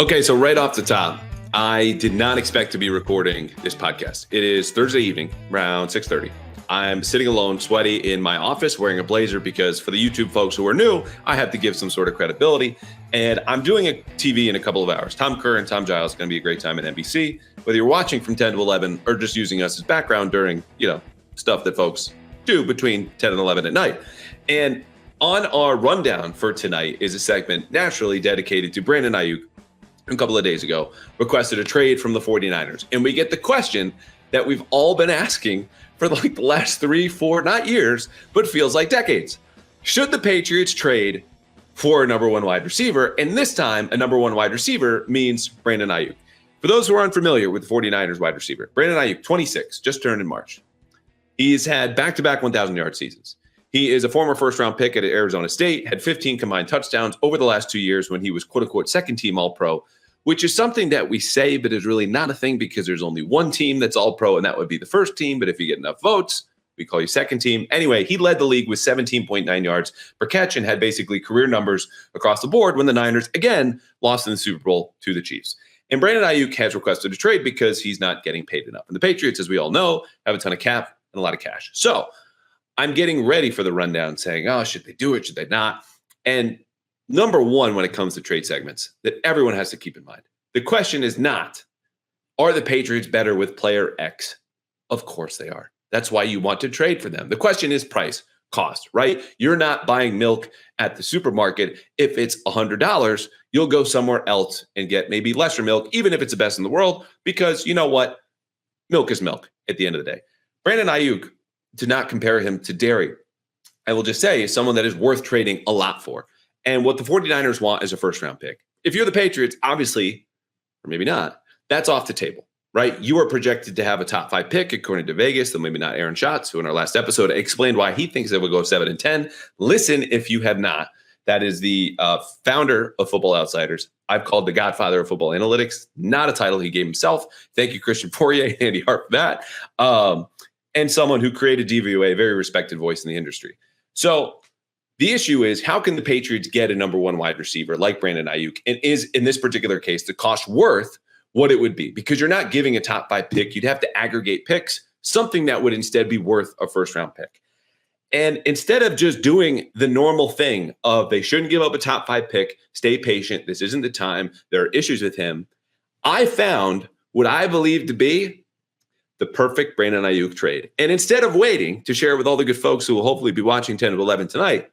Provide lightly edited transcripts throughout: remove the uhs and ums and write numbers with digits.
Okay, so right off the top, I did not expect to be recording this podcast. It is Thursday evening, around 6:30. I'm sitting alone, sweaty in my office, wearing a blazer because for the YouTube folks who are new, I have to give some sort of credibility. And I'm doing a TV in a couple of hours. Tom Kerr and Tom Giles, going to be a great time at NBC. Whether you're watching from 10 to 11 or just using us as background during, stuff that folks do between 10 and 11 at night. And on our rundown for tonight is a segment naturally dedicated to Brandon Aiyuk, a couple of days ago, requested a trade from the 49ers. And we get the question that we've all been asking for like the last 3, 4, not years, but feels like decades. Should the Patriots trade for a number one wide receiver? And this time, a number one wide receiver means Brandon Aiyuk. For those who are unfamiliar with the 49ers wide receiver, Brandon Aiyuk, 26, just turned in March. He's had back-to-back 1,000-yard seasons. He is a former first-round pick at Arizona State, had 15 combined touchdowns over the last 2 years when he was quote-unquote second-team All-Pro, which is something that we say but is really not a thing because there's only one team that's All-Pro, and that would be the first team. But if you get enough votes, we call you second team. Anyway, he led the league with 17.9 yards per catch and had basically career numbers across the board when the Niners, again, lost in the Super Bowl to the Chiefs. And Brandon Aiyuk has requested a trade because he's not getting paid enough. And the Patriots, as we all know, have a ton of cap and a lot of cash. So I'm getting ready for the rundown saying, oh, should they do it? Should they not? And number one, when it comes to trade segments that everyone has to keep in mind, the question is not, are the Patriots better with player X? Of course they are. That's why you want to trade for them. The question is price, cost, right? You're not buying milk at the supermarket. If it's $100, you'll go somewhere else and get maybe lesser milk, even if it's the best in the world, because you know what? Milk is milk at the end of the day. Brandon Aiyuk, to not compare him to dairy, I will just say is someone that is worth trading a lot for. And what the 49ers want is a first-round pick. If you're the Patriots, obviously, or maybe not, that's off the table, right? You are projected to have a top 5 pick according to Vegas, though maybe not Aaron Schatz, who in our last episode explained why he thinks they will go 7 and 10. Listen if you have not. That is the founder of Football Outsiders. I've called the godfather of football analytics, not a title he gave himself. Thank you, Christian Poirier and Andy Hart, for that. And someone who created DVOA, a very respected voice in the industry. So the issue is, how can the Patriots get a number one wide receiver like Brandon Aiyuk? And is, in this particular case, the cost worth what it would be? Because you're not giving a top 5 pick. You'd have to aggregate picks, something that would instead be worth a first-round pick. And instead of just doing the normal thing of they shouldn't give up a top 5 pick, stay patient, this isn't the time, there are issues with him, I found what I believe to be the perfect Brandon Aiyuk trade. And instead of waiting to share with all the good folks who will hopefully be watching 10 to 11 tonight,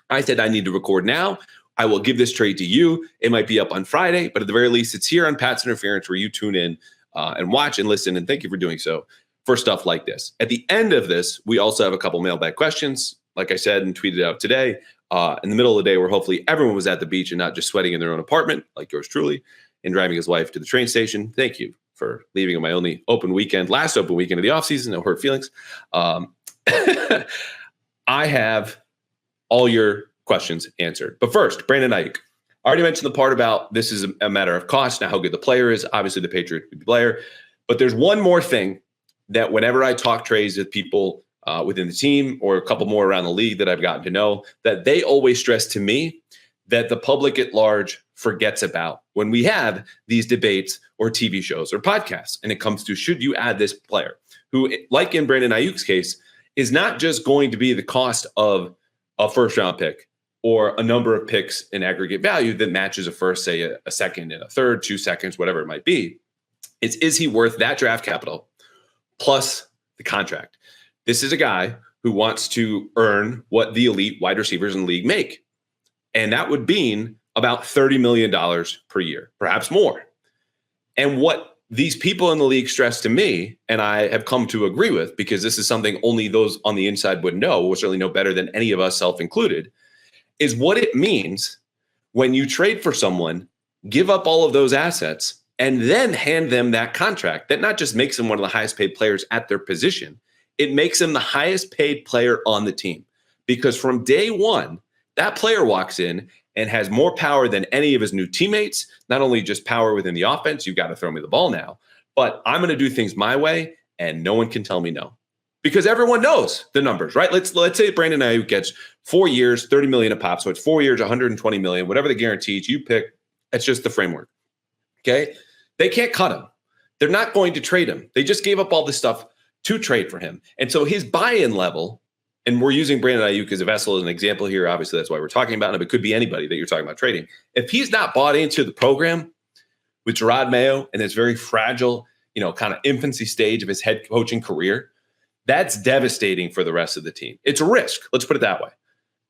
I said I need to record now. I will give this trade to you. It might be up on Friday, but at the very least, it's here on Pat's Interference where you tune in and watch and listen. And thank you for doing so for stuff like this. At the end of this, we also have a couple mailbag questions, like I said and tweeted out today. In the middle of the day where hopefully everyone was at the beach and not just sweating in their own apartment, like yours truly, and driving his wife to the train station. Thank you for leaving on my only open weekend, last open weekend of the offseason. No hurt feelings. I have all your questions answered. But first, Brandon Aiyuk. I already mentioned the part about this is a matter of cost, not how good the player is. Obviously, the Patriot would be the player. But there's one more thing that whenever I talk trades with people within the team or a couple more around the league that I've gotten to know, that they always stress to me that the public at large forgets about when we have these debates or TV shows or podcasts. And it comes to, should you add this player who, like in Brandon Aiyuk's case, is not just going to be the cost of a first-round pick or a number of picks in aggregate value that matches a first, say a second and a third, 2 seconds, whatever it might be. It's, is he worth that draft capital plus the contract? This is a guy who wants to earn what the elite wide receivers in the league make. And that would mean about $30 million per year, perhaps more. And what these people in the league stress to me, and I have come to agree with, because this is something only those on the inside would know, will certainly know better than any of us, self-included, is what it means when you trade for someone, give up all of those assets, and then hand them that contract. That not just makes them one of the highest paid players at their position, it makes them the highest paid player on the team. Because from day one, that player walks in and has more power than any of his new teammates, not only just power within the offense, you've got to throw me the ball now, but I'm going to do things my way and no one can tell me no. Because everyone knows the numbers, right? Let's say Brandon Aiyuk gets 4 years, 30 million a pop. So it's 4 years, 120 million, whatever the guarantees you pick. That's just the framework. Okay. They can't cut him. They're not going to trade him. They just gave up all this stuff to trade for him. And so his buy-in level, and we're using Brandon Aiyuk as a vessel as an example here. Obviously, that's why we're talking about him. It could be anybody that you're talking about trading. If he's not bought into the program with Gerard Mayo and this very fragile, kind of infancy stage of his head coaching career, that's devastating for the rest of the team. It's a risk. Let's put it that way.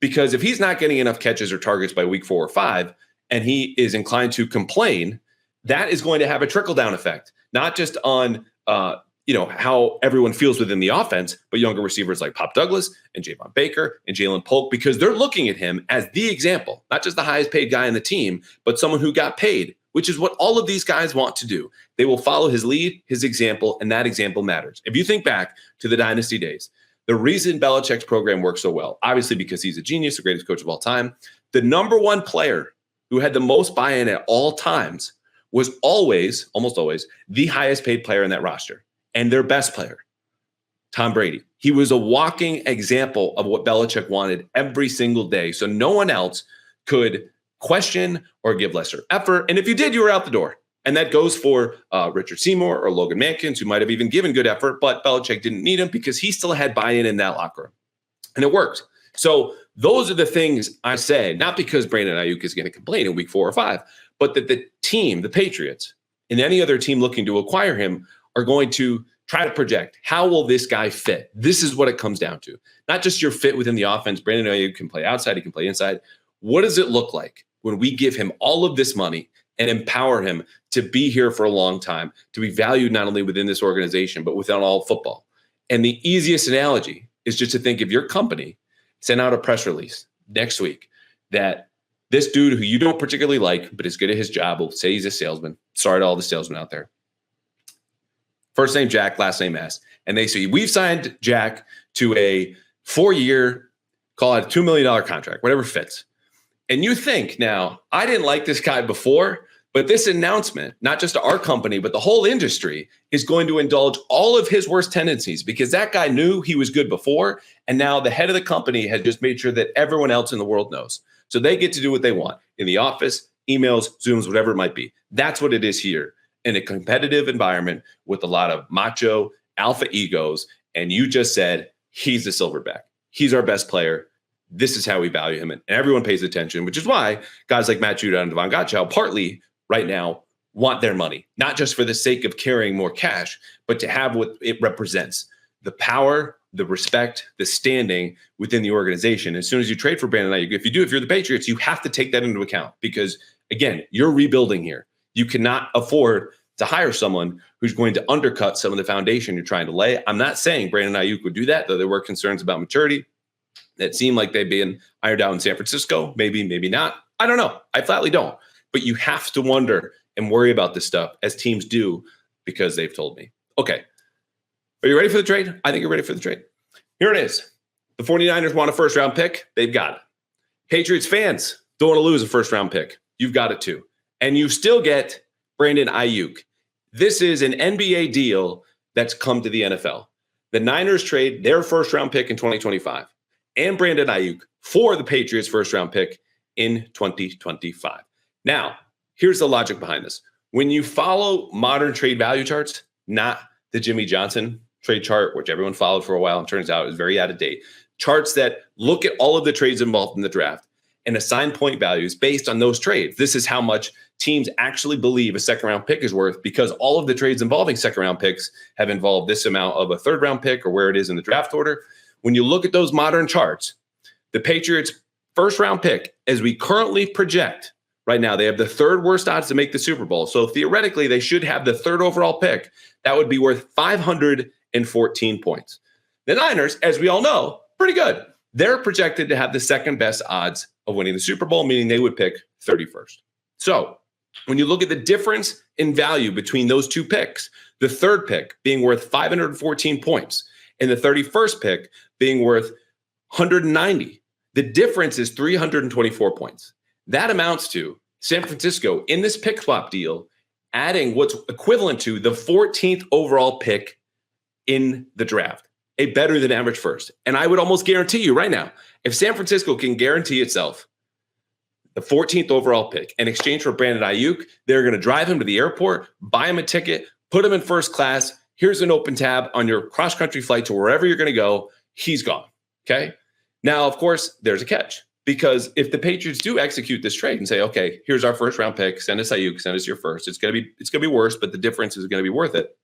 Because if he's not getting enough catches or targets by week 4 or 5, and he is inclined to complain, that is going to have a trickle-down effect, not just on how everyone feels within the offense, but younger receivers like Pop Douglas and Javon Baker and Jalen Polk, because they're looking at him as the example, not just the highest paid guy in the team, but someone who got paid, which is what all of these guys want to do. They will follow his lead, his example, and that example matters. If you think back to the dynasty days, the reason Belichick's program works so well, obviously because he's a genius, the greatest coach of all time, the number one player who had the most buy-in at all times was almost always, the highest paid player in that roster and their best player, Tom Brady. He was a walking example of what Belichick wanted every single day. So no one else could question or give lesser effort. And if you did, you were out the door. And that goes for Richard Seymour or Logan Mankins, who might have even given good effort, but Belichick didn't need him because he still had buy-in in that locker room. And it worked. So those are the things I say, not because Brandon Aiyuk is going to complain in week 4 or 5, but that the team, the Patriots, and any other team looking to acquire him are going to try to project, how will this guy fit? This is what it comes down to. Not just your fit within the offense. Brandon Aiyuk can play outside, he can play inside. What does it look like when we give him all of this money and empower him to be here for a long time, to be valued not only within this organization, but within all football? And the easiest analogy is just to think if your company sent out a press release next week that this dude who you don't particularly like, but is good at his job, will say he's a salesman. Sorry to all the salesmen out there. First name Jack, last name S. And they say, we've signed Jack to a 4-year, call it a $2 million contract, whatever fits. And you think, now, I didn't like this guy before, but this announcement, not just our company, but the whole industry, is going to indulge all of his worst tendencies because that guy knew he was good before. And now the head of the company has just made sure that everyone else in the world knows. So they get to do what they want in the office, emails, Zooms, whatever it might be. That's what it is here in a competitive environment with a lot of macho alpha egos. And you just said, he's the silverback. He's our best player. This is how we value him. And everyone pays attention, which is why guys like Matt Judon and Devon Gottschall partly right now want their money, not just for the sake of carrying more cash, but to have what it represents, the power, the respect, the standing within the organization. As soon as you trade for Brandon Aiyuk, if you're the Patriots, you have to take that into account because, again, you're rebuilding here. You cannot afford to hire someone who's going to undercut some of the foundation you're trying to lay. I'm not saying Brandon Aiyuk would do that, though there were concerns about maturity that seemed like they'd been ironed out in San Francisco. Maybe, maybe not. I don't know. I flatly don't. But you have to wonder and worry about this stuff as teams do because they've told me. Okay. Are you ready for the trade? I think you're ready for the trade. Here it is. The 49ers want a first-round pick. They've got it. Patriots fans don't want to lose a first-round pick. You've got it too. And you still get Brandon Aiyuk. This is an NBA deal that's come to the NFL. The Niners trade their first-round pick in 2025 and Brandon Aiyuk for the Patriots' first-round pick in 2025. Now, here's the logic behind this. When you follow modern trade value charts, not the Jimmy Johnson trade chart, which everyone followed for a while and turns out is very out of date, charts that look at all of the trades involved in the draft and assign point values based on those trades. This is how much teams actually believe a second-round pick is worth because all of the trades involving second-round picks have involved this amount of a third-round pick or where it is in the draft order. When you look at those modern charts, the Patriots' first-round pick, as we currently project right now, they have the third worst odds to make the Super Bowl. So theoretically, they should have the third overall pick. That would be worth 514 points. The Niners, as we all know, pretty good. They're projected to have the second best odds of winning the Super Bowl, meaning they would pick 31st. So when you look at the difference in value between those two picks, the third pick being worth 514 points and the 31st pick being worth 190, the difference is 324 points. That amounts to San Francisco in this pick swap deal adding what's equivalent to the 14th overall pick in the draft, a better than average first. And I would almost guarantee you right now, if San Francisco can guarantee itself the 14th overall pick, in exchange for Brandon Aiyuk, they're going to drive him to the airport, buy him a ticket, put him in first class. Here's an open tab on your cross-country flight to wherever you're going to go. He's gone. Okay. Now, of course, there's a catch, because if the Patriots do execute this trade and say, okay, here's our first round pick, send us Aiyuk, send us your first, it's going to be worse, but the difference is going to be worth it.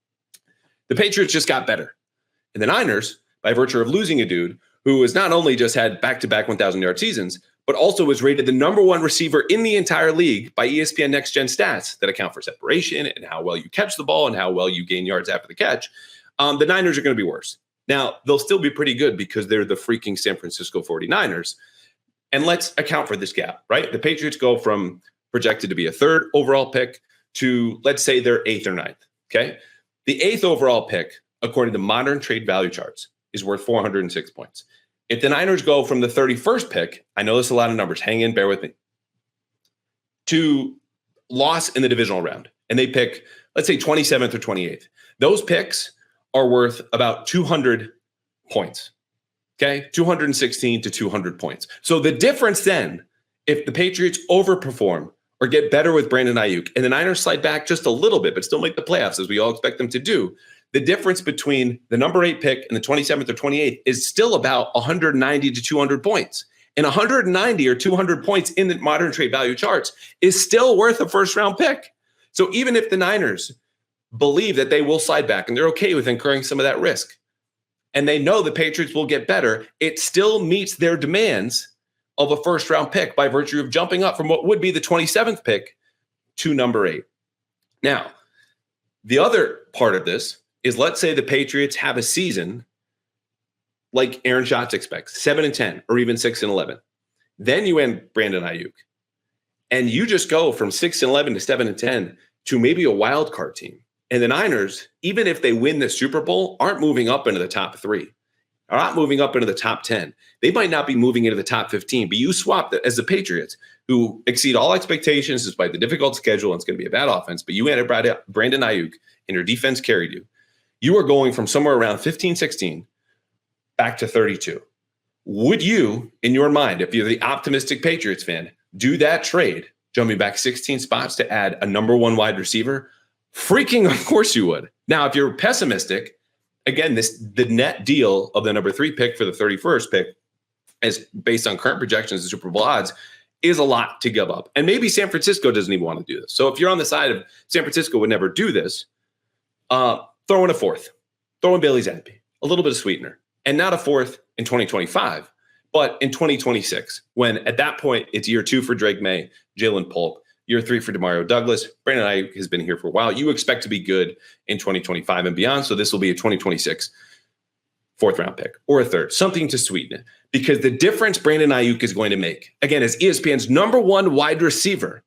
The Patriots just got better. And the Niners, by virtue of losing a dude who has not only just had back-to-back 1,000-yard seasons, but also was rated the number one receiver in the entire league by ESPN Next Gen Stats that account for separation and how well you catch the ball and how well you gain yards after the catch, the Niners are going to be worse. Now, they'll still be pretty good because they're the freaking San Francisco 49ers. And let's account for this gap, right? The Patriots go from projected to be a third overall pick to, let's say, they're 8th or 9th, okay? The 8th overall pick, according to modern trade value charts, is worth 406 points. If the Niners go from the 31st pick, I know there's a lot of numbers, hang in, bear with me, to loss in the divisional round, and they pick, let's say, 27th or 28th, those picks are worth about 200 points, okay? 216 to 200 points. So the difference then, if the Patriots overperform or get better with Brandon Aiyuk, and the Niners slide back just a little bit, but still make the playoffs, as we all expect them to do, the difference between the number 8 pick and the 27th or 28th is still about 190 to 200 points. And 190 or 200 points in the modern trade value charts is still worth a first-round pick. So even if the Niners believe that they will slide back and they're okay with incurring some of that risk, and they know the Patriots will get better, it still meets their demands of a first-round pick by virtue of jumping up from what would be the 27th pick to number 8. Now, the other part of this is, let's say the Patriots have a season like Aaron Schatz expects, 7-10 or even 6-11. Then you end Brandon Aiyuk, and you just go from 6-11 to 7-10 to maybe a wild card team. And the Niners, even if they win the Super Bowl, aren't moving up into the top 3, are not moving up into the top 10. They might not be moving into the top 15, but you swap that as the Patriots, who exceed all expectations despite the difficult schedule, and it's going to be a bad offense, but you ended Brandon Aiyuk and your defense carried you. You are going from somewhere around 15, 16 back to 32. Would you, in your mind, if you're the optimistic Patriots fan, do that trade, jumping back 16 spots to add a number 1 wide receiver? Freaking of course you would. Now, if you're pessimistic, again, the net deal of the number 3 pick for the 31st pick, is based on current projections and Super Bowl odds, is a lot to give up. And maybe San Francisco doesn't even want to do this. So if you're on the side of San Francisco would never do this, throw in a 4th, throw in Bailey Zappi, a little bit of sweetener, and not a 4th in 2025, but in 2026, when at that point it's year 2 for Drake May, Jalen Polk, year 3 for Demario Douglas. Brandon Aiyuk has been here for a while. You expect to be good in 2025 and beyond. So this will be a 2026 4th round pick or a 3rd, something to sweeten it, because the difference Brandon Aiyuk is going to make, again, as ESPN's number 1 wide receiver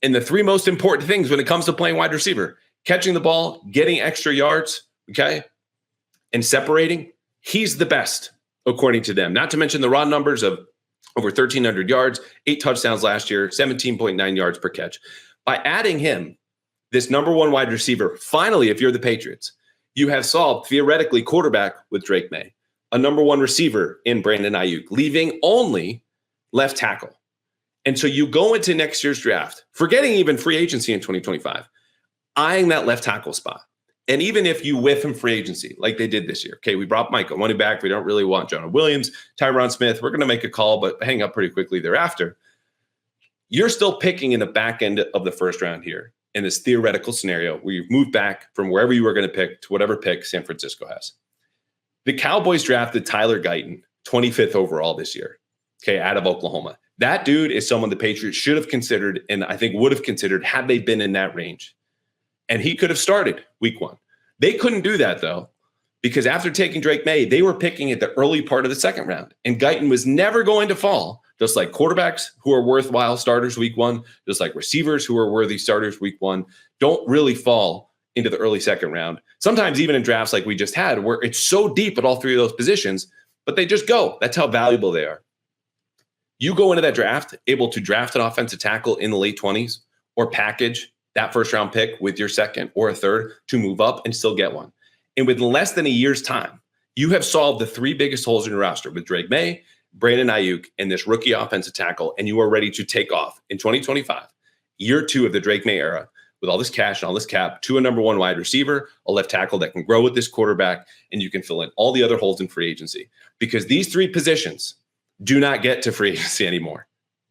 in the 3 most important things when it comes to playing wide receiver: catching the ball, getting extra yards, okay, and separating. He's the best, according to them. Not to mention the raw numbers of over 1,300 yards, 8 touchdowns last year, 17.9 yards per catch. By adding him, this number 1 wide receiver, finally, if you're the Patriots, you have solved, theoretically, quarterback with Drake May, a number 1 receiver in Brandon Aiyuk, leaving only left tackle. And so you go into next year's draft, forgetting even free agency in 2025, eyeing that left tackle spot. And even if you whiff him free agency, like they did this year, okay, we brought Micah money back. We don't really want Jonah Williams, Tyron Smith. We're going to make a call, but hang up pretty quickly thereafter. You're still picking in the back end of the first round here in this theoretical scenario where you've moved back from wherever you were going to pick to whatever pick San Francisco has. The Cowboys drafted Tyler Guyton, 25th overall this year, okay, out of Oklahoma. That dude is someone the Patriots should have considered, and I think would have considered had they been in that range. And he could have started week 1. They couldn't do that, though, because after taking Drake May, they were picking at the early part of the 2nd round. And Guyton was never going to fall, just like quarterbacks who are worthwhile starters week 1, just like receivers who are worthy starters week 1, don't really fall into the early 2nd round. Sometimes even in drafts like we just had, where it's so deep at all 3 of those positions, but they just go. That's how valuable they are. You go into that draft able to draft an offensive tackle in the late 20s or package that first round pick with your 2nd or a 3rd to move up and still get one. And within less than a year's time, you have solved the 3 biggest holes in your roster with Drake May, Brandon Aiyuk and this rookie offensive tackle, and you are ready to take off in 2025, year 2 of the Drake May era, with all this cash and all this cap, to a number 1 wide receiver, a left tackle that can grow with this quarterback, and you can fill in all the other holes in free agency. Because these 3 positions do not get to free agency anymore.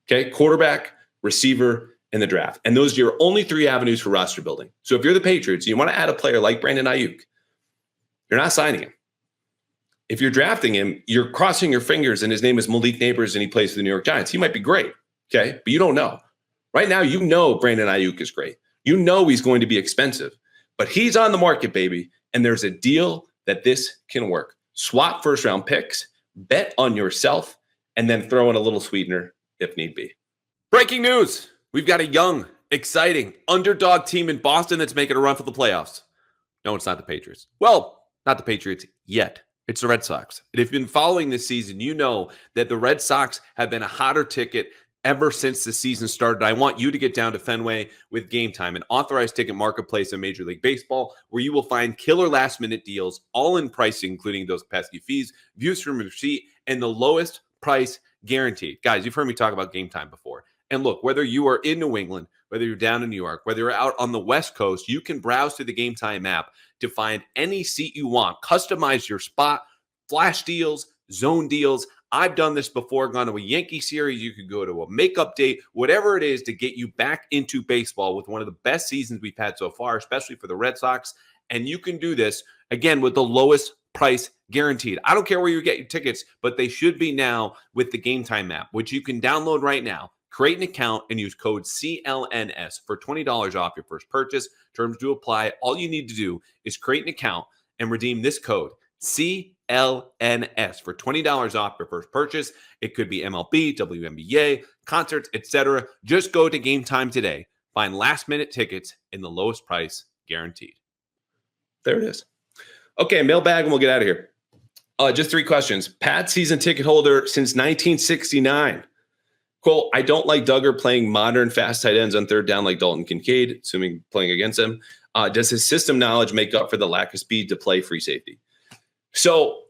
Okay, quarterback, receiver, and the draft. And those are your only 3 avenues for roster building. So if you're the Patriots, you want to add a player like Brandon Aiyuk, you're not signing him. If you're drafting him, you're crossing your fingers, and his name is Malik Neighbors, and he plays for the New York Giants. He might be great, okay? But you don't know. Right now, you know Brandon Aiyuk is great. You know he's going to be expensive. But he's on the market, baby, and there's a deal that this can work. Swap first-round picks, bet on yourself, and then throw in a little sweetener if need be. Breaking news. We've got a young, exciting, underdog team in Boston that's making a run for the playoffs. No, it's not the Patriots. Well, not the Patriots yet. It's the Red Sox. And if you've been following this season, you know that the Red Sox have been a hotter ticket ever since the season started. I want you to get down to Fenway with Game Time, an authorized ticket marketplace in Major League Baseball, where you will find killer last-minute deals, all in pricing, including those pesky fees, views from your seat, and the lowest price guaranteed. Guys, you've heard me talk about Game Time before. And look, whether you are in New England, whether you're down in New York, whether you're out on the West Coast, you can browse through the Game Time app to find any seat you want. Customize your spot, flash deals, zone deals. I've done this before, gone to a Yankee series. You could go to a makeup date, whatever it is to get you back into baseball with one of the best seasons we've had so far, especially for the Red Sox. And you can do this, again, with the lowest price guaranteed. I don't care where you get your tickets, but they should be now with the Game Time app, which you can download right now. Create an account and use code CLNS for $20 off your first purchase. Terms do apply. All you need to do is create an account and redeem this code, CLNS, for $20 off your first purchase. It could be MLB, WNBA, concerts, etc. Just go to Game Time today. Find last-minute tickets in the lowest price guaranteed. There it is. Okay, mailbag, and we'll get out of here. Just 3 questions. Pat, season ticket holder since 1969. Cole, I don't like Duggar playing modern fast tight ends on third down like Dalton Kincaid, assuming playing against him. Does his system knowledge make up for the lack of speed to play free safety? So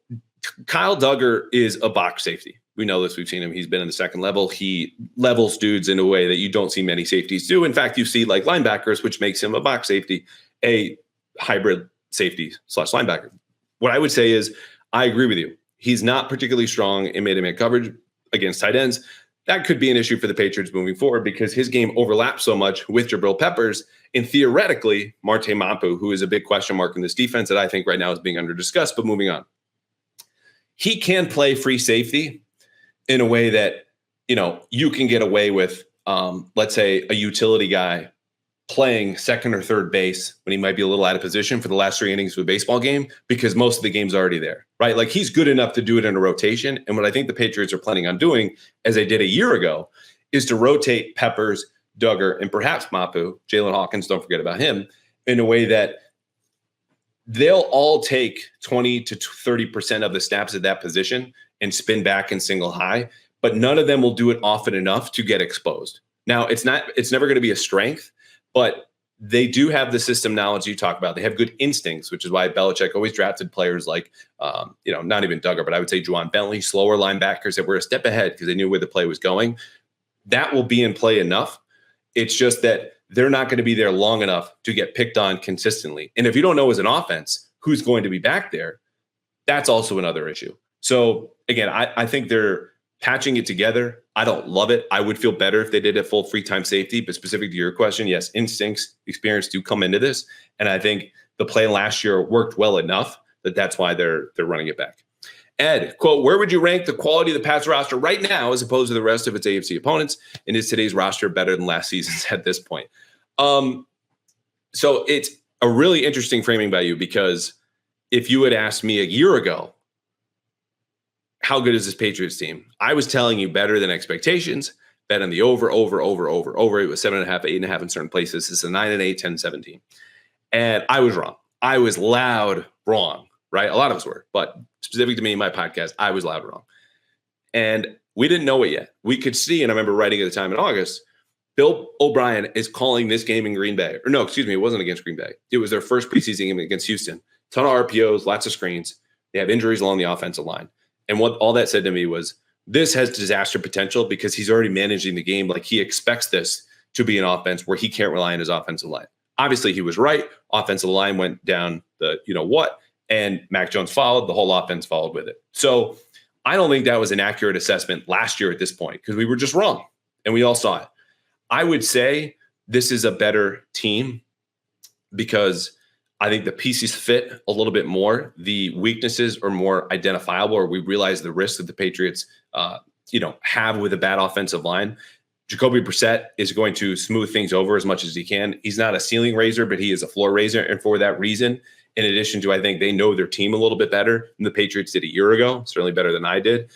Kyle Duggar is a box safety. We know this. We've seen him. He's been in the second level. He levels dudes in a way that you don't see many safeties do. In fact, you see like linebackers, which makes him a box safety, a hybrid safety / linebacker. What I would say is I agree with you. He's not particularly strong in man-to-man coverage against tight ends. That could be an issue for the Patriots moving forward because his game overlaps so much with Jabril Peppers and theoretically Marte Mapu, who is a big question mark in this defense that I think right now is being under discussed, but moving on. He can play free safety in a way that, you can get away with, let's say, a utility guy playing second or third base when he might be a little out of position for the last 3 innings of a baseball game because most of the game's already there, right? Like he's good enough to do it in a rotation. And what I think the Patriots are planning on doing, as they did a year ago, is to rotate Peppers, Duggar, and perhaps Mapu, Jalen Hawkins, don't forget about him, in a way that they'll all take 20 to 30% of the snaps at that position and spin back and single high, but none of them will do it often enough to get exposed. Now, it's never going to be a strength, but they do have the system knowledge you talk about. They have good instincts, which is why Belichick always drafted players like, not even Duggar, but I would say Juwan Bentley, slower linebackers that were a step ahead because they knew where the play was going. That will be in play enough. It's just that they're not going to be there long enough to get picked on consistently. And if you don't know as an offense who's going to be back there, that's also another issue. So again, I think they're patching it together. I don't love it. I would feel better if they did a full free time safety, but specific to your question, yes, instincts, experience do come into this. And I think the play last year worked well enough that that's why they're running it back. Ed, quote, where would you rank the quality of the Pats roster right now as opposed to the rest of its AFC opponents? And is today's roster better than last season's at this point? So it's a really interesting framing by you because if you had asked me a year ago, how good is this Patriots team? I was telling you better than expectations, bet on the over. It was 7.5, 8.5 in certain places. It's a 9-8, 10-17. And I was wrong. I was loud wrong, right? A lot of us were, but specific to me, my podcast, I was loud wrong. And we didn't know it yet. We could see, and I remember writing at the time in August, Bill O'Brien is calling this game in Green Bay. Or no, excuse me, it wasn't against Green Bay. It was their first preseason game against Houston. Ton of RPOs, lots of screens. They have injuries along the offensive line. And what all that said to me was, This has disaster potential because he's already managing the game like he expects this to be an offense where he can't rely on his offensive line. Obviously, he was right. Offensive line went down the what, and Mac Jones followed. The whole offense followed with it. So I don't think that was an accurate assessment last year at this point because we were just wrong, and we all saw it. I would say this is a better team because I think the pieces fit a little bit more. The weaknesses are more identifiable, or we realize the risk that the Patriots, have with a bad offensive line. Jacoby Brissett is going to smooth things over as much as he can. He's not a ceiling raiser, but he is a floor raiser. And for that reason, in addition to, I think they know their team a little bit better than the Patriots did a year ago, certainly better than I did.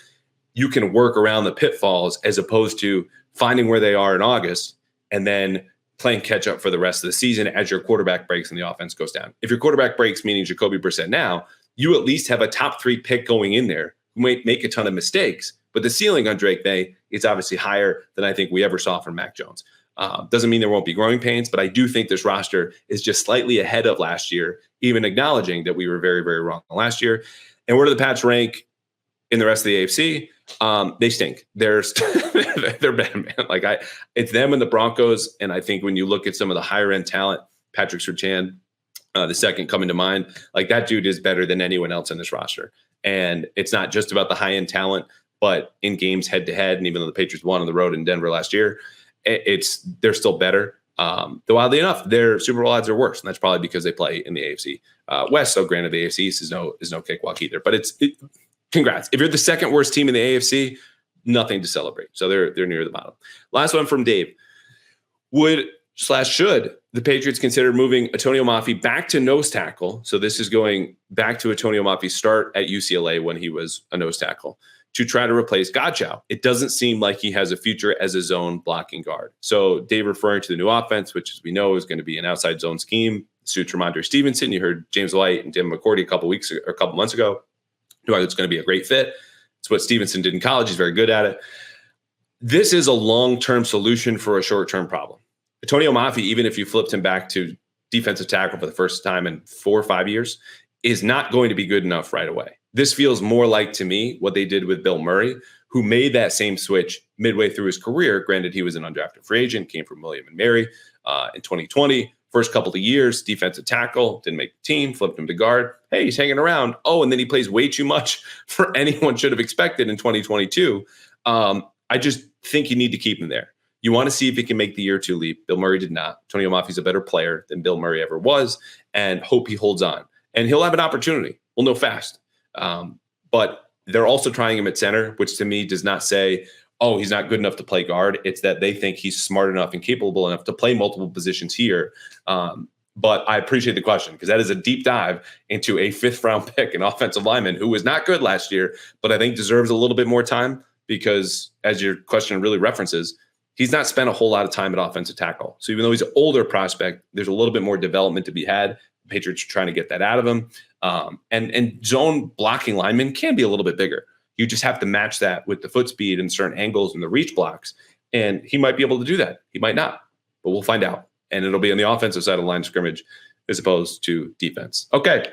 You can work around the pitfalls as opposed to finding where they are in August and then playing catch up for the rest of the season as your quarterback breaks and the offense goes down. If your quarterback breaks, meaning Jacoby Brissett now, you at least have a top 3 pick going in there who might make a ton of mistakes. But the ceiling on Drake May is obviously higher than I think we ever saw from Mac Jones. Doesn't mean there won't be growing pains, but I do think this roster is just slightly ahead of last year, even acknowledging that we were very, very wrong last year. And where do the Pats rank in the rest of the AFC? They stink. They're bad, man. It's them and the Broncos. And I think when you look at some of the higher end talent, Patrick Surtain, the second coming to mind, that dude is better than anyone else in this roster. And it's not just about the high end talent, but in games head to head. And even though the Patriots won on the road in Denver last year, they're still better. Though oddly enough, their Super Bowl odds are worse. And that's probably because they play in the AFC West. So granted, the AFC East is no cakewalk either, but congrats. If you're the second worst team in the AFC, nothing to celebrate. So they're near the bottom. Last one from Dave. Should the Patriots consider moving Antonio Mafi back to nose tackle? So this is going back to Antonio Mafi's start at UCLA when he was a nose tackle to try to replace Godchow. It doesn't seem like he has a future as a zone blocking guard. So Dave referring to the new offense, which as we know is going to be an outside zone scheme, suits Ramondre Stevenson. You heard James White and Tim McCourty a couple months ago. It's going to be a great fit. It's what Stevenson did in college. He's very good at it. This is a long-term solution for a short-term problem. Antonio Mafi, even if you flipped him back to defensive tackle for the first time in 4 or 5 years, is not going to be good enough right away. This feels more like, to me, what they did with Bill Murray, who made that same switch midway through his career. Granted, he was an undrafted free agent, came from William & Mary in 2020. First couple of years, defensive tackle, didn't make the team, flipped him to guard. Hey, he's hanging around. Oh, and then he plays way too much for anyone should have expected in 2022. I just think you need to keep him there. You want to see if he can make the year 2 leap. Bill Murray did not. Antonio Mafi's a better player than Bill Murray ever was, and hope he holds on. And he'll have an opportunity. We'll know fast. But they're also trying him at center, which to me does not say, oh, he's not good enough to play guard. It's that they think he's smart enough and capable enough to play multiple positions here. But I appreciate the question because that is a deep dive into a 5th round pick, an offensive lineman who was not good last year, but I think deserves a little bit more time because, as your question really references, he's not spent a whole lot of time at offensive tackle. So even though he's an older prospect, there's a little bit more development to be had. The Patriots are trying to get that out of him. And zone blocking linemen can be a little bit bigger. You just have to match that with the foot speed and certain angles and the reach blocks. And he might be able to do that. He might not, but we'll find out. And it'll be on the offensive side of the line of scrimmage as opposed to defense. Okay.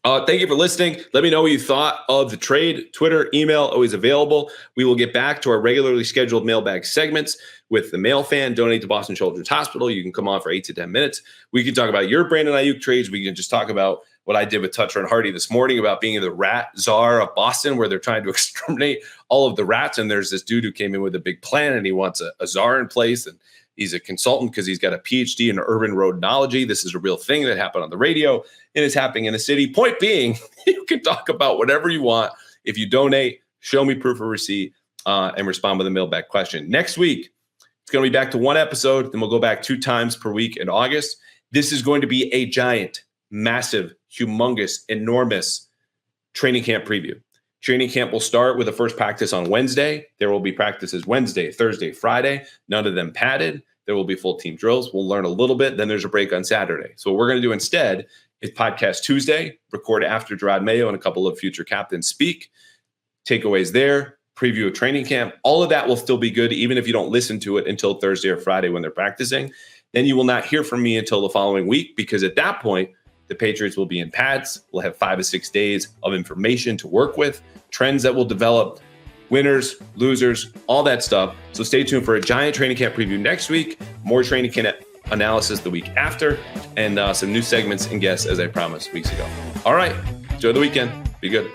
Thank you for listening. Let me know what you thought of the trade. Twitter, email, always available. We will get back to our regularly scheduled mailbag segments with the mail fan. Donate to Boston Children's Hospital. You can come on for 8 to 10 minutes. We can talk about your Brandon Aiyuk trades. We can just talk about what I did with Toucher and Hardy this morning about being the rat czar of Boston, where they're trying to exterminate all of the rats. And there's this dude who came in with a big plan and he wants a czar in place. And he's a consultant because he's got a PhD in urban rodentology. This is a real thing that happened on the radio and is happening in the city. Point being, you can talk about whatever you want. If you donate, show me proof of receipt and respond with a mailbag question. Next week, it's going to be back to 1 episode. Then we'll go back 2 times per week in August. This is going to be a giant, massive, humongous, enormous training camp preview. Training camp will start with the first practice on Wednesday. There will be practices Wednesday, Thursday, Friday, none of them padded. There will be full team drills. We'll learn a little bit. Then there's a break on Saturday. So what we're going to do instead is podcast Tuesday, record after Gerard Mayo and a couple of future captains speak, takeaways there, preview of training camp. All of that will still be good, even if you don't listen to it until Thursday or Friday when they're practicing. Then you will not hear from me until the following week, because at that point, the Patriots will be in pads. We'll have 5 to 6 days of information to work with, trends that will develop, winners, losers, all that stuff. So stay tuned for a giant training camp preview next week, more training camp analysis the week after, and some new segments and guests as I promised weeks ago. All right, enjoy the weekend. Be good.